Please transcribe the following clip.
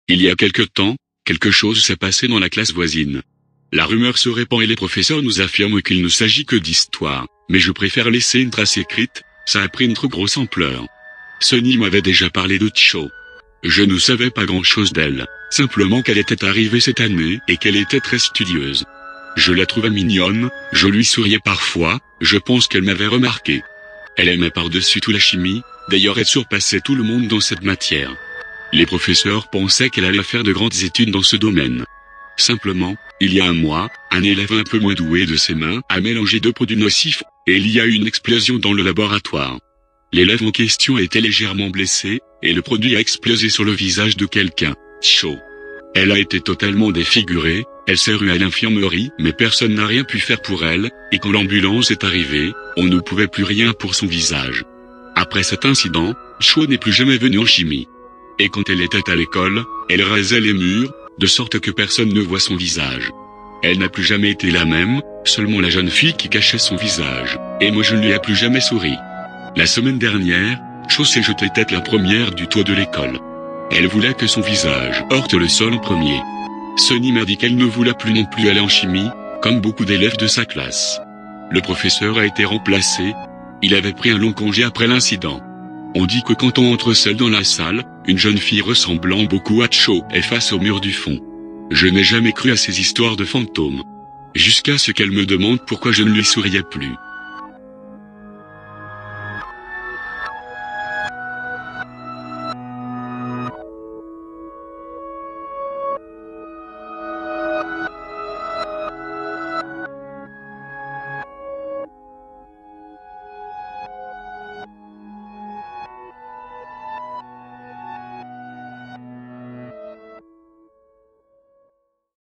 Il y a quelque temps, quelque chose s'est passé dans la classe voisine. La rumeur se répand et les professeurs nous affirment qu'il ne s'agit que d'histoire, mais je préfère laisser une trace écrite, ça a pris une trop grosse ampleur. Sunny m'avait déjà parlé de Cho. Je ne savais pas grand-chose d'elle, simplement qu'elle était arrivée cette année et qu'elle était très studieuse. Je la trouvais mignonne, je lui souriais parfois, je pense qu'elle m'avait remarqué. Elle aimait par-dessus tout la chimie, d'ailleurs elle surpassait tout le monde dans cette matière. Les professeurs pensaient qu'elle allait faire de grandes études dans ce domaine. Simplement, il y a un mois, un élève un peu moins doué de ses mains a mélangé deux produits nocifs, et il y a eu une explosion dans le laboratoire. L'élève en question a été légèrement blessé, et le produit a explosé sur le visage de quelqu'un, Cho. Elle a été totalement défigurée, elle s'est ruée à l'infirmerie, mais personne n'a rien pu faire pour elle, et quand l'ambulance est arrivée, on ne pouvait plus rien pour son visage. Après cet incident, Cho n'est plus jamais venue en chimie. Et quand elle était à l'école, elle rasait les murs, de sorte que personne ne voit son visage. Elle n'a plus jamais été la même, seulement la jeune fille qui cachait son visage, et moi je ne lui ai plus jamais souri. La semaine dernière, Cho s'est jetée tête la première du toit de l'école. Elle voulait que son visage heurte le sol en premier. Sunny m'a dit qu'elle ne voulait plus non plus aller en chimie, comme beaucoup d'élèves de sa classe. Le professeur a été remplacé, il avait pris un long congé après l'incident. On dit que quand on entre seul dans la salle, une jeune fille ressemblant beaucoup à Cho est face au mur du fond. Je n'ai jamais cru à ces histoires de fantômes. Jusqu'à ce qu'elle me demande pourquoi je ne lui souriais plus.